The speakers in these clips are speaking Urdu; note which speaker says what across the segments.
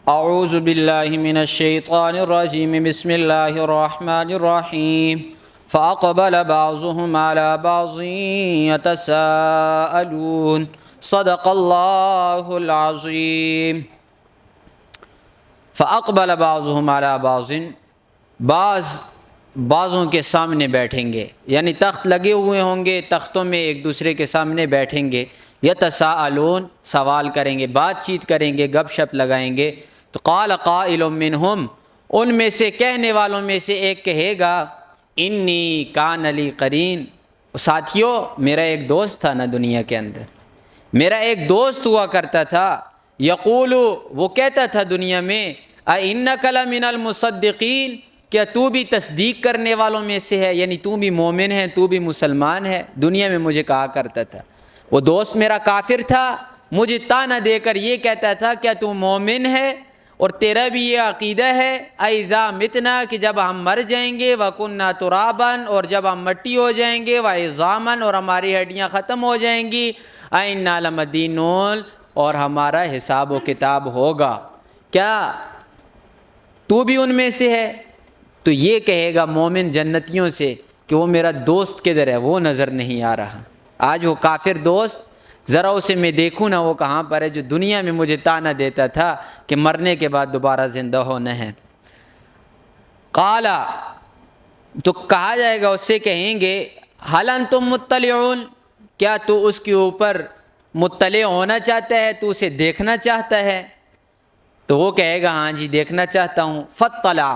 Speaker 1: اعوذ باللہ من الشیطان الرجیم بسم اللہ الرحمن الرحیم فاقبل بعضهم على بعض يتساءلون صدق اللہ العظیم۔ فاقبل بعضهم على بعض، بعضوں کے سامنے بیٹھیں گے، یعنی تخت لگے ہوئے ہوں گے، تختوں میں ایک دوسرے کے سامنے بیٹھیں گے، یتساءلون سوال کریں گے، بات چیت کریں گے، گپ شپ لگائیں گے۔ تو قال قائل منہم، ان میں سے کہنے والوں میں سے ایک کہے گا، انی کان لی قرین، ساتھیو میرا ایک دوست تھا نا دنیا کے اندر، میرا ایک دوست ہوا کرتا تھا، یقول وہ کہتا تھا دنیا میں، اِنَّکَ لَمِنَ الْمُصَدِّقِینَ، کیا تو بھی تصدیق کرنے والوں میں سے ہے، یعنی تو بھی مومن ہے، تو بھی مسلمان ہے۔ دنیا میں مجھے کہا کرتا تھا، وہ دوست میرا کافر تھا، مجھے طعنہ دے کر یہ کہتا تھا کیا تو مومن ہے اور تیرا بھی یہ عقیدہ ہے، اِذَا مِتْنَا، کہ جب ہم مر جائیں گے، وَكُنَّا تُرَابًا، اور جب ہم مٹی ہو جائیں گے، وَعِظَامًا، اور ہماری ہڈیاں ختم ہو جائیں گی، اِنَّا لَمَدِينُونَ، اور ہمارا حساب و کتاب ہوگا، کیا تو بھی ان میں سے ہے؟ تو یہ کہے گا مومن جنتیوں سے کہ وہ میرا دوست کدھر ہے، وہ نظر نہیں آ رہا۔ آج وہ کافر دوست ذرا اسے میں دیکھوں نا وہ کہاں پر ہے، جو دنیا میں مجھے طعنہ دیتا تھا کہ مرنے کے بعد دوبارہ زندہ ہونا ہے۔ قال، تو کہا جائے گا، اس سے کہیں گے، هل انتم مطلعون، کیا تو اس کے اوپر مطلع ہونا چاہتا ہے، تو اسے دیکھنا چاہتا ہے؟ تو وہ کہے گا ہاں جی دیکھنا چاہتا ہوں۔ فطلع،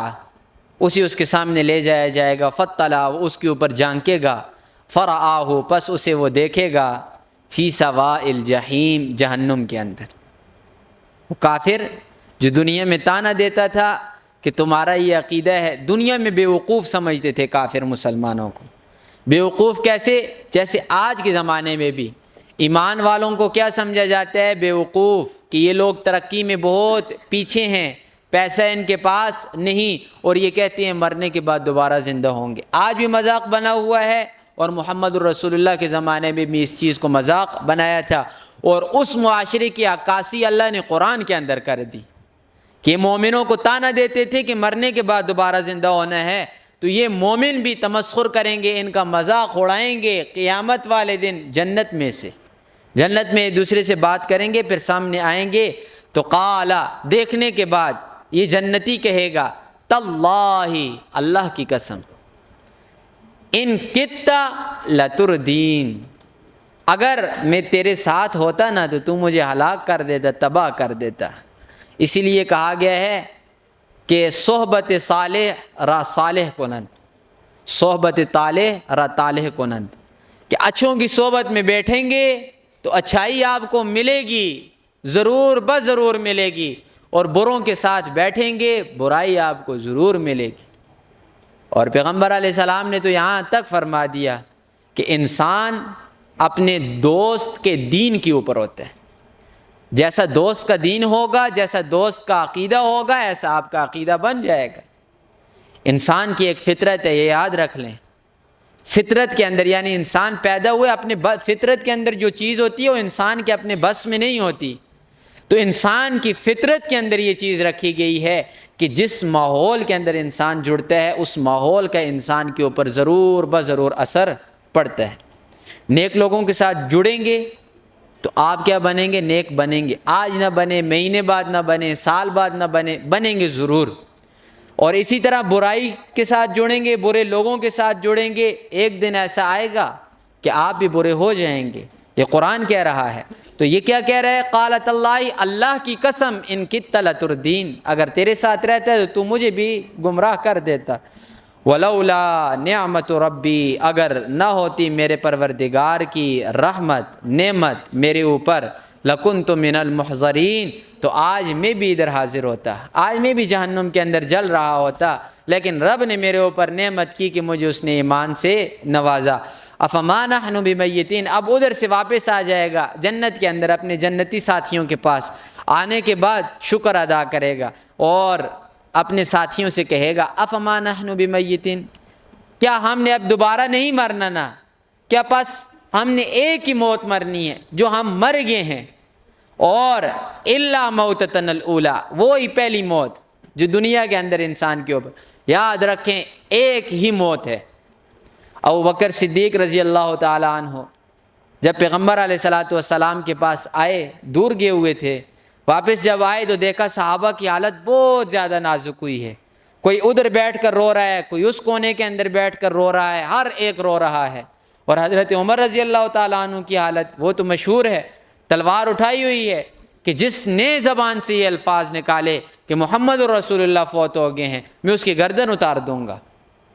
Speaker 1: اسی اس کے سامنے لے جایا جائے گا، فطلع، اس کے اوپر جھانکے گا، فرآہ، پس اسے وہ دیکھے گا، فی سواء الجحیم، جہنم کے اندر۔ وہ کافر جو دنیا میں طعنہ دیتا تھا کہ تمہارا یہ عقیدہ ہے، دنیا میں بیوقوف سمجھتے تھے کافر مسلمانوں کو۔ بیوقوف کیسے؟ جیسے آج کے زمانے میں بھی ایمان والوں کو کیا سمجھا جاتا ہے؟ بیوقوف، کہ یہ لوگ ترقی میں بہت پیچھے ہیں، پیسہ ان کے پاس نہیں، اور یہ کہتے ہیں مرنے کے بعد دوبارہ زندہ ہوں گے۔ آج بھی مذاق بنا ہوا ہے، اور محمد الرسول اللہ کے زمانے میں بھی اس چیز کو مذاق بنایا تھا، اور اس معاشرے کی عکاسی اللہ نے قرآن کے اندر کر دی کہ مومنوں کو طعنہ دیتے تھے کہ مرنے کے بعد دوبارہ زندہ ہونا ہے، تو یہ مومن بھی تمسخر کریں گے، ان کا مذاق اڑائیں گے، قیامت والے دن جنت میں ایک دوسرے سے بات کریں گے، پھر سامنے آئیں گے۔ تو قال، دیکھنے کے بعد یہ جنتی کہے گا، تاللہ، اللہ کی قسم، ان کدت لتردین، اگر میں تیرے ساتھ ہوتا نا تو تو مجھے ہلاک کر دیتا، تباہ کر دیتا۔ اسی لیے کہا گیا ہے کہ صحبت صالح را صالح کنند، صحبت طالح را طالح کنند، کہ اچھوں کی صحبت میں بیٹھیں گے تو اچھائی آپ کو ملے گی، ضرور بضرور ملے گی، اور بروں کے ساتھ بیٹھیں گے برائی آپ کو ضرور ملے گی۔ اور پیغمبر علیہ السلام نے تو یہاں تک فرما دیا کہ انسان اپنے دوست کے دین کے اوپر ہوتا ہے، جیسا دوست کا دین ہوگا، جیسا دوست کا عقیدہ ہوگا، ایسا آپ کا عقیدہ بن جائے گا۔ انسان کی ایک فطرت ہے، یہ یاد رکھ لیں، فطرت کے اندر، یعنی انسان پیدا ہوئے اپنے فطرت کے اندر جو چیز ہوتی ہے وہ انسان کے اپنے بس میں نہیں ہوتی، تو انسان کی فطرت کے اندر یہ چیز رکھی گئی ہے کہ جس ماحول کے اندر انسان جڑتا ہے اس ماحول کا انسان کے اوپر ضرور بضرور اثر پڑتا ہے۔ نیک لوگوں کے ساتھ جڑیں گے تو آپ کیا بنیں گے؟ نیک بنیں گے، آج نہ بنے، مہینے بعد نہ بنے، سال بعد نہ بنے، بنیں گے ضرور۔ اور اسی طرح برائی کے ساتھ جڑیں گے، برے لوگوں کے ساتھ جڑیں گے، ایک دن ایسا آئے گا کہ آپ بھی برے ہو جائیں گے، یہ قرآن کہہ رہا ہے۔ تو یہ کیا کہہ رہا ہے؟ قالت اللہ، اللہ کی قسم، ان کدت لتردین، اگر تیرے ساتھ رہتا ہے تو تو مجھے بھی گمراہ کر دیتا۔ ولولا نعمت ربی، اگر نہ ہوتی میرے پروردگار کی رحمت نعمت میرے اوپر، لکنت من المحضرین، تو آج میں بھی ادھر حاضر ہوتا، آج میں بھی جہنم کے اندر جل رہا ہوتا، لیکن رب نے میرے اوپر نعمت کی کہ مجھے اس نے ایمان سے نوازا۔ افما نحن بمیتین، اب ادھر سے واپس آ جائے گا جنت کے اندر اپنے جنتی ساتھیوں کے پاس، آنے کے بعد شکر ادا کرے گا اور اپنے ساتھیوں سے کہے گا، افما نحن بمیتین، کیا ہم نے اب دوبارہ نہیں مرنا نا؟ کیا پس ہم نے ایک ہی موت مرنی ہے جو ہم مر گئے ہیں، اور الا موتتن الاولی، وہی پہلی موت جو دنیا کے اندر انسان کے اوپر، یاد رکھیں ایک ہی موت ہے۔ ابو بکر صدیق رضی اللہ تعالی عنہ جب پیغمبر علیہ الصلاۃ والسلام کے پاس آئے، دور گئے ہوئے تھے، واپس جب آئے تو دیکھا صحابہ کی حالت بہت زیادہ نازک ہوئی ہے، کوئی ادھر بیٹھ کر رو رہا ہے، کوئی اس کونے کے اندر بیٹھ کر رو رہا ہے، ہر ایک رو رہا ہے۔ اور حضرت عمر رضی اللہ تعالیٰ عنہ کی حالت وہ تو مشہور ہے، تلوار اٹھائی ہوئی ہے کہ جس نے زبان سے یہ الفاظ نکالے کہ محمد رسول اللہ فوت ہو گئے ہیں، میں اس کی گردن اتار دوں گا۔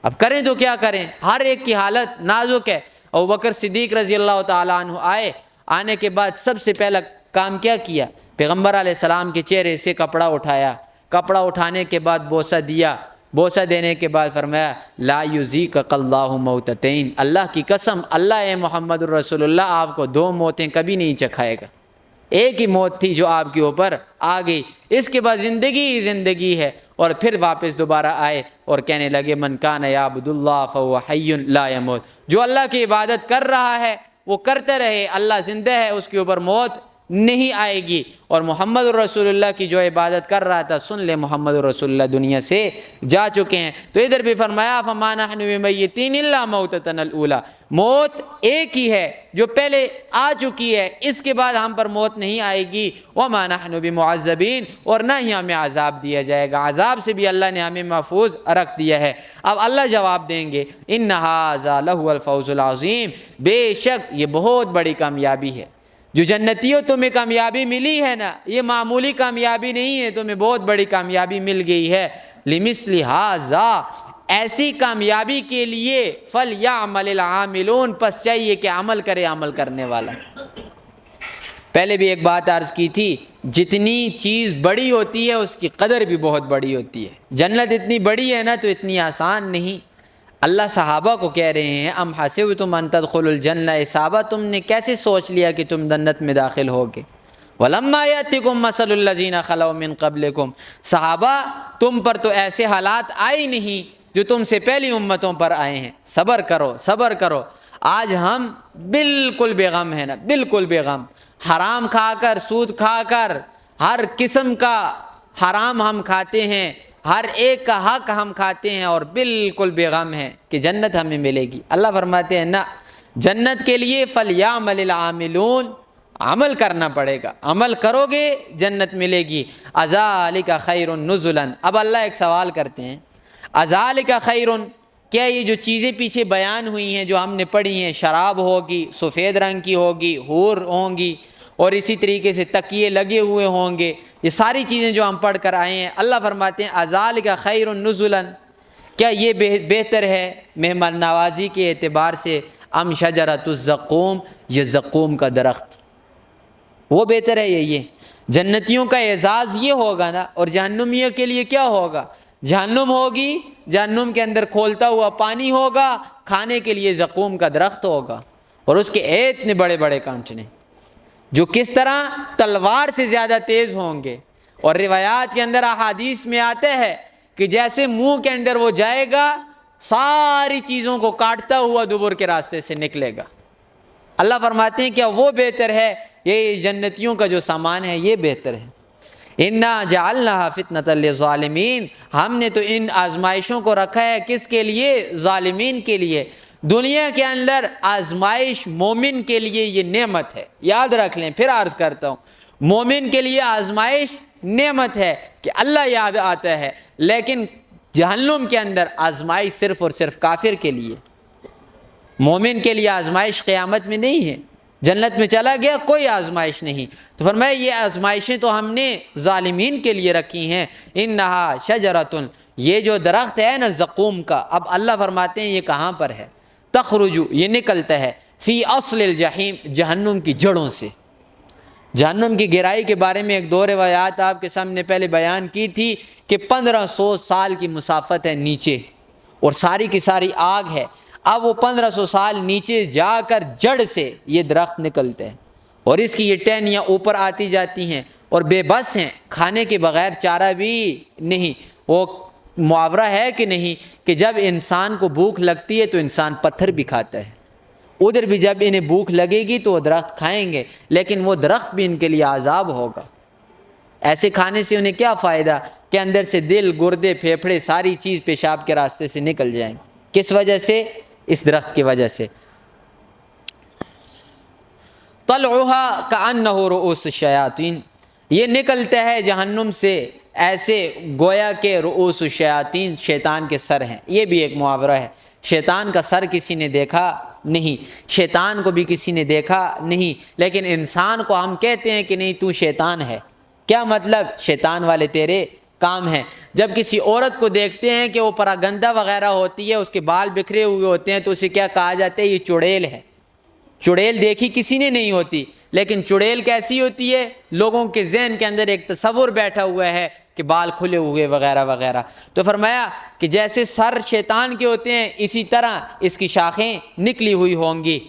Speaker 1: اب کریں تو کیا کریں، ہر ایک کی حالت نازک ہے۔ ابو بکر صدیق رضی اللہ تعالیٰ عنہ آنے کے بعد سب سے پہلا کام کیا کیا؟ پیغمبر علیہ السلام کے چہرے سے کپڑا اٹھایا، کپڑا اٹھانے کے بعد بوسہ دیا، بوسہ دینے کے بعد فرمایا لا یذیقک اللہ موتتین، اللہ کی قسم اللہ اے محمد الرسول اللہ آپ کو دو موتیں کبھی نہیں چکھائے گا، ایک ہی موت تھی جو آپ کے اوپر آ گئی، اس کے بعد زندگی ہی زندگی ہے۔ اور پھر واپس دوبارہ آئے اور کہنے لگے من کان یعبد اللہ فہو حی لا یموت، جو اللہ کی عبادت کر رہا ہے وہ کرتے رہے، اللہ زندہ ہے، اس کے اوپر موت نہیں آئے گی۔ اور محمد الرسول اللہ کی جو عبادت کر رہا تھا، سن لے محمد الرسول اللہ دنیا سے جا چکے ہیں۔ تو ادھر بھی فرمایا فما نحن بمیتین الا موتتنا الاولی، موت ایک ہی ہے جو پہلے آ چکی ہے، اس کے بعد ہم پر موت نہیں آئے گی۔ وما نحن بمعذبین، اور نہ ہی ہمیں عذاب دیا جائے گا، عذاب سے بھی اللہ نے ہمیں محفوظ رکھ دیا ہے۔ اب اللہ جواب دیں گے ان ھذا لہو الفوز العظیم، بے شک یہ بہت بڑی کامیابی ہے، جو جنتیوں تمہیں کامیابی ملی ہے نا، یہ معمولی کامیابی نہیں ہے، تمہیں بہت بڑی کامیابی مل گئی ہے۔ لمثل ھذا، ایسی کامیابی کے لیے فلیعمل العاملون، پس چاہیے کہ عمل کرے عمل کرنے والا۔ پہلے بھی ایک بات عرض کی تھی، جتنی چیز بڑی ہوتی ہے اس کی قدر بھی بہت بڑی ہوتی ہے۔ جنت اتنی بڑی ہے نا تو اتنی آسان نہیں۔ اللہ صحابہ کو کہہ رہے ہیں ام حسبتم ان تدخلوا الجنہ، صحابہ تم نے کیسے سوچ لیا کہ تم جنت میں داخل ہوگے؟ ولما یاتکم مثل الذین خلوا من قبلکم، صحابہ تم پر تو ایسے حالات آئے نہیں جو تم سے پہلی امتوں پر آئے ہیں، صبر کرو صبر کرو۔ آج ہم بالکل بے غم ہیں نا، بالکل بے غم، حرام کھا کر، سود کھا کر، ہر قسم کا حرام ہم کھاتے ہیں، ہر ایک کا حق ہم کھاتے ہیں، اور بالکل بے غم ہیں کہ جنت ہمیں ملے گی۔ اللہ فرماتے ہیں نہ، جنت کے لیے فلیعمل العاملون، عمل کرنا پڑے گا، عمل کرو گے جنت ملے گی۔ اذالک خیر نزلا، اب اللہ ایک سوال کرتے ہیں، اذالک خیر، کیا یہ جو چیزیں پیچھے بیان ہوئی ہیں جو ہم نے پڑھی ہیں، شراب ہوگی سفید رنگ کی ہوگی، حور ہوں گی، اور اسی طریقے سے تکیے لگے ہوئے ہوں گے، یہ ساری چیزیں جو ہم پڑھ کر آئے ہیں، اللہ فرماتے ہیں اذالک خیر نزلا، کیا یہ بہتر ہے مہمان نوازی کے اعتبار سے، ام شجرۃ الزقوم، یہ زقوم کا درخت وہ بہتر ہے؟ یہ جنتیوں کا اعزاز یہ ہوگا نا، اور جہنمیوں کے لیے کیا ہوگا؟ جہنم ہوگی، جہنم کے اندر کھولتا ہوا پانی ہوگا، کھانے کے لیے زقوم کا درخت ہوگا، اور اس کے اتنے بڑے بڑے کانٹنے جو کس طرح تلوار سے زیادہ تیز ہوں گے، اور روایات کے اندر احادیث میں آتا ہے کہ جیسے منہ کے اندر وہ جائے گا ساری چیزوں کو کاٹتا ہوا دبر کے راستے سے نکلے گا۔ اللہ فرماتے ہیں کیا وہ بہتر ہے؟ یہ جنتیوں کا جو سامان ہے یہ بہتر ہے۔ انا جعلناها فتنۃ للظالمین، ہم نے تو ان آزمائشوں کو رکھا ہے کس کے لیے؟ ظالمین کے لیے۔ دنیا کے اندر آزمائش مومن کے لیے یہ نعمت ہے، یاد رکھ لیں، پھر عرض کرتا ہوں، مومن کے لیے آزمائش نعمت ہے کہ اللہ یاد آتا ہے، لیکن جہنم کے اندر آزمائش صرف اور صرف کافر کے لیے، مومن کے لیے آزمائش قیامت میں نہیں ہے۔ جنت میں چلا گیا کوئی آزمائش نہیں۔ تو فرمایا یہ آزمائشیں تو ہم نے ظالمین کے لیے رکھی ہیں۔ انہا شجرۃ، یہ جو درخت ہے نا زقوم کا، اب اللہ فرماتے ہیں یہ کہاں پر ہے؟ تخرج، یہ نکلتا ہے، فی اصل الجحیم، جہنم کی جڑوں سے۔ جہنم کی گہرائی کے بارے میں ایک دو روایات آپ کے سامنے پہلے بیان کی تھی کہ 1500 سال کی مسافت ہے نیچے، اور ساری کی ساری آگ ہے۔ اب وہ 1500 سال نیچے جا کر جڑ سے یہ درخت نکلتے ہیں، اور اس کی یہ ٹہنیاں اوپر آتی جاتی ہیں، اور بے بس ہیں، کھانے کے بغیر چارہ بھی نہیں۔ وہ محاورہ ہے کہ نہیں کہ جب انسان کو بھوک لگتی ہے تو انسان پتھر بھی کھاتا ہے، ادھر بھی جب انہیں بھوک لگے گی تو وہ درخت کھائیں گے، لیکن وہ درخت بھی ان کے لیے عذاب ہوگا۔ ایسے کھانے سے انہیں کیا فائدہ کہ اندر سے دل، گردے، پھیپھڑے ساری چیز پیشاب کے راستے سے نکل جائیں گے۔ کس وجہ سے؟ اس درخت کی وجہ سے۔ طلعها كأنه رؤوس الشیاطین، یہ نکلتا ہے جہنم سے ایسے گویا کہ رؤوس الشیاطین، شیطان کے سر ہیں۔ یہ بھی ایک محاورہ ہے، شیطان کا سر کسی نے دیکھا نہیں، شیطان کو بھی کسی نے دیکھا نہیں، لیکن انسان کو ہم کہتے ہیں کہ نہیں تو شیطان ہے۔ کیا مطلب؟ شیطان والے تیرے کام ہیں۔ جب کسی عورت کو دیکھتے ہیں کہ وہ پراگندہ وغیرہ ہوتی ہے، اس کے بال بکھرے ہوئے ہوتے ہیں، تو اسے کیا کہا جاتا ہے؟ یہ چڑیل ہے۔ چڑیل دیکھی کسی نے نہیں ہوتی، لیکن چڑیل کیسی ہوتی ہے؟ لوگوں کے ذہن کے اندر ایک تصور بیٹھا ہوا ہے کہ بال کھلے ہوئے وغیرہ وغیرہ۔ تو فرمایا کہ جیسے سر شیطان کے ہوتے ہیں، اسی طرح اس کی شاخیں نکلی ہوئی ہوں گی۔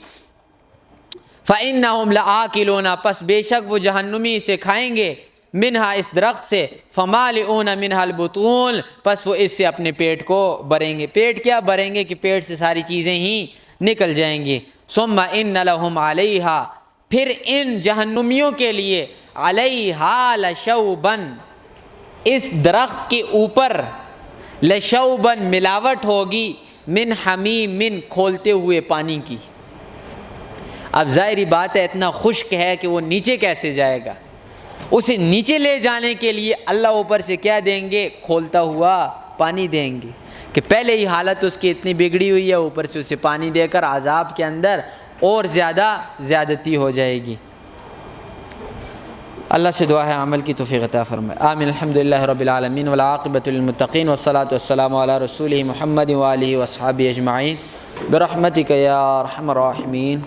Speaker 1: فَإِنَّهُمْ لَآكِلُونَ، پس بے شک وہ جہنمی اسے کھائیں گے، منہا اس درخت سے، فَمَالِئُونَ مِنْهَا الْبُطُونَ، پس وہ اس سے اپنے پیٹ کو بھریں گے۔ پیٹ کیا بھریں گے کہ پیٹ سے ساری چیزیں ہی نکل جائیں گی۔ ثُمَّ إِنَّ لَهُمْ عَلَيْهَا، پھر ان جہنمیوں کے لیے، عَلَيْهَا لَشَوْبًا، اس درخت کے اوپر، لَشَوْبًا ملاوٹ ہوگی، من حمیم، من کھولتے ہوئے پانی کی۔ اب ظاہری بات ہے اتنا خشک ہے کہ وہ نیچے کیسے جائے گا؟ اسے نیچے لے جانے کے لیے اللہ اوپر سے کیا دیں گے؟ کھولتا ہوا پانی دیں گے، کہ پہلے ہی حالت اس کی اتنی بگڑی ہوئی ہے، اوپر سے اسے پانی دے کر عذاب کے اندر اور زیادہ زیادتی ہو جائے گی۔ اللہ سے دعا ہے عمل کی توفیق عطا فرمائے، آمین۔ الحمدللہ رب العالمین والعاقبۃ للمتقین والصلاۃ والسلام علی رسولہ محمد وآلہ وصحبہ اجمعین برحمتک یا ارحم الراحمین۔